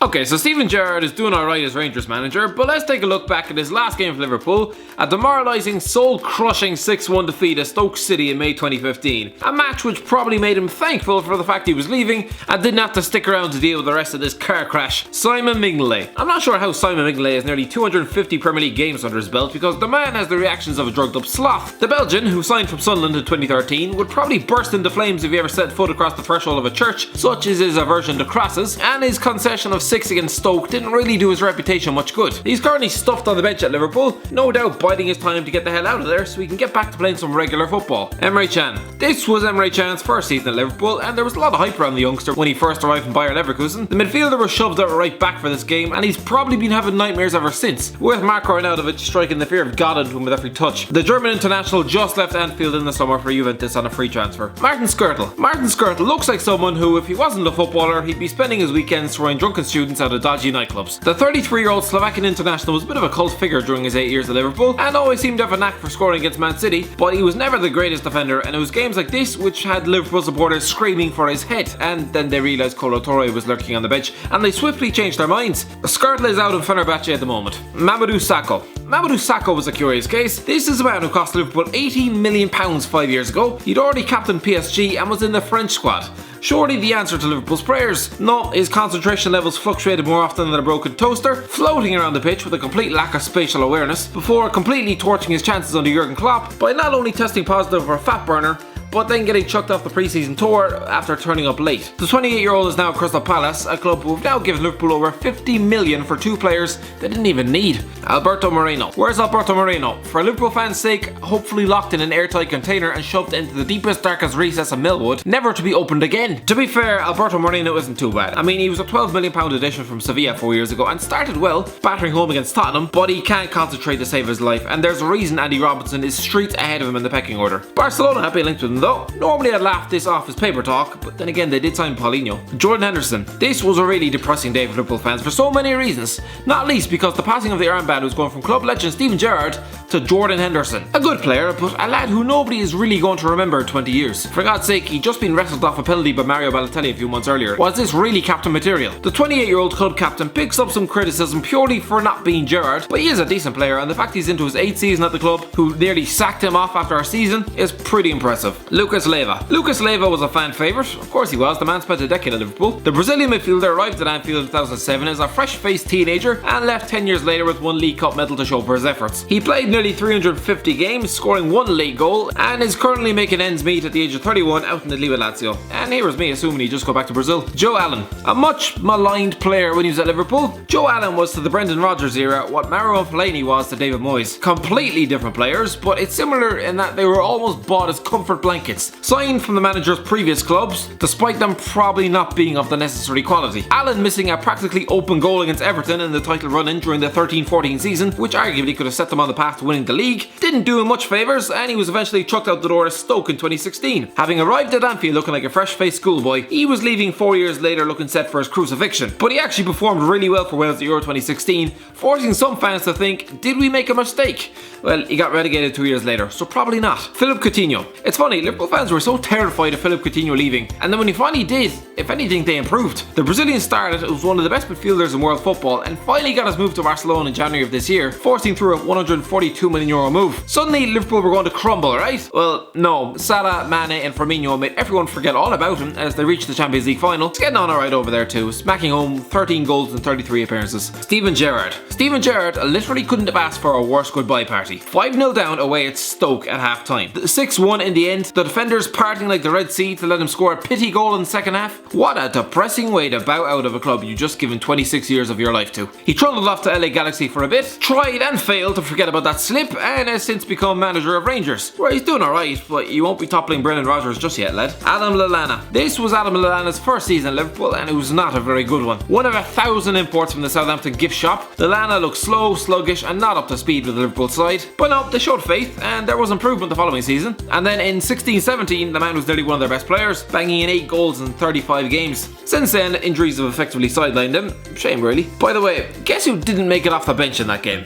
Okay, so Steven Gerrard is doing alright as Rangers manager, but let's take a look back at his last game for Liverpool, a demoralising, soul-crushing 6-1 defeat at Stoke City in May 2015. A match which probably made him thankful for the fact he was leaving and didn't have to stick around to deal with the rest of this car crash. Simon Mignolet. I'm not sure how Simon Mignolet has nearly 250 Premier League games under his belt because the man has the reactions of a drugged up sloth. The Belgian, who signed from Sunderland in 2013, would probably burst into flames if he ever set foot across the threshold of a church, such is his aversion to crosses, and his concession of 6 against Stoke didn't really do his reputation much good. He's currently stuffed on the bench at Liverpool, no doubt biding his time to get the hell out of there so he can get back to playing some regular football. Emre Can. This was Emre Can's first season at Liverpool, and there was a lot of hype around the youngster when he first arrived from Bayer Leverkusen. The midfielder was shoved out right back for this game, and he's probably been having nightmares ever since, with Marko Arnautovic striking the fear of God into him with every touch. The German international just left Anfield in the summer for Juventus on a free transfer. Martin Skrtel. Martin Skrtel looks like someone who, if he wasn't a footballer, he'd be spending his weekends throwing drunken students out of dodgy nightclubs. The 33-year-old Slovakian international was a bit of a cult figure during his 8 years at Liverpool and always seemed to have a knack for scoring against Man City, but he was never the greatest defender, and it was games like this which had Liverpool supporters screaming for his head, and then they realised Kolo Touré was lurking on the bench and they swiftly changed their minds. Skrtel is out of Fenerbahce at the moment. Mamadou Sakho. Mamadou Sakho was a curious case. This is a man who cost Liverpool £18 million 5 years ago. He'd already captained PSG and was in the French squad. Surely the answer to Liverpool's prayers? No, his concentration levels fluctuated more often than a broken toaster, floating around the pitch with a complete lack of spatial awareness, before completely torching his chances under Jurgen Klopp by not only testing positive for a fat burner, but then getting chucked off the pre-season tour after turning up late. The 28-year-old is now at Crystal Palace, a club who have now given Liverpool over $50 million for 2 players they didn't even need. Alberto Moreno. Where's Alberto Moreno? For Liverpool fans' sake, hopefully locked in an airtight container and shoved into the deepest, darkest recess of Millwood, never to be opened again. To be fair, Alberto Moreno isn't too bad. I mean, he was a £12 million addition from Sevilla 4 years ago and started well, battering home against Tottenham, but he can't concentrate to save his life, and there's a reason Andy Robertson is streets ahead of him in the pecking order. Barcelona have been linked with him though. Normally I'd laugh this off as paper talk, but then again they did sign Paulinho. Jordan Henderson. This was a really depressing day for Liverpool fans for so many reasons, not least because the passing of the armband was going from club legend Steven Gerrard to Jordan Henderson. A good player, but a lad who nobody is really going to remember in 20 years. For God's sake, he'd just been wrestled off a penalty by Mario Balotelli a few months earlier. Was this really captain material? The 28-year-old club captain picks up some criticism purely for not being Gerrard, but he is a decent player, and the fact he's into his 8th season at the club, who nearly sacked him off after a season, is pretty impressive. Lucas Leiva. Lucas Leiva was a fan favourite. Of course he was, the man spent a decade at Liverpool. The Brazilian midfielder arrived at Anfield in 2007 as a fresh-faced teenager and left 10 years later with 1 League Cup medal to show for his efforts. He played nearly 350 games, scoring 1 league goal, and is currently making ends meet at the age of 31 out in the Liga Lazio. And here was me assuming he'd just go back to Brazil. Joe Allen. A much maligned player when he was at Liverpool, Joe Allen was to the Brendan Rodgers era what Marouane Fellaini was to David Moyes. Completely different players, but it's similar in that they were almost bought as comfort blankets, signed from the manager's previous clubs, despite them probably not being of the necessary quality. Allen missing a practically open goal against Everton in the title run-in during the 13-14 season, which arguably could have set them on the path to winning the league, didn't do him much favours, and he was eventually chucked out the door at Stoke in 2016. Having arrived at Anfield looking like a fresh-faced schoolboy, he was leaving 4 years later looking set for his crucifixion. But he actually performed really well for Wales at Euro 2016, forcing some fans to think, did we make a mistake? Well, he got relegated 2 years later, so probably not. Phillip Coutinho. It's funny, Liverpool fans were so terrified of Phillip Coutinho leaving, and then when he finally did, if anything, they improved. The Brazilian started as one of the best midfielders in world football and finally got his move to Barcelona in January of this year, forcing through a €142 million move. Suddenly, Liverpool were going to crumble, right? Well, no. Salah, Mane and Firmino made everyone forget all about him as they reached the Champions League final. It's getting on alright over there too, smacking home 13 goals in 33 appearances. Steven Gerrard. Steven Gerrard literally couldn't have asked for a worse goodbye party. 5-0 down away at Stoke at half time. 6-1 in the end, the defenders parting like the Red Sea to let him score a pity goal in the second half. What a depressing way to bow out of a club you just given 26 years of your life to. He trundled off to LA Galaxy for a bit, tried and failed to forget about that slip, and has since become manager of Rangers, where he's doing alright, but you won't be toppling Brendan Rodgers just yet, lad. Adam Lallana. This was Adam Lallana's first season at Liverpool, and it was not a very good one. One of 1,000 imports from the Southampton gift shop, Lallana looked slow, sluggish, and not up to speed with the Liverpool side. But no, they showed faith, and there was improvement the following season. And then in 16-17, the man was nearly one of their best players, banging in 8 goals in 35 games. Since then, injuries have effectively sidelined him. Shame, really. By the way, guess who didn't make it off the bench in that game?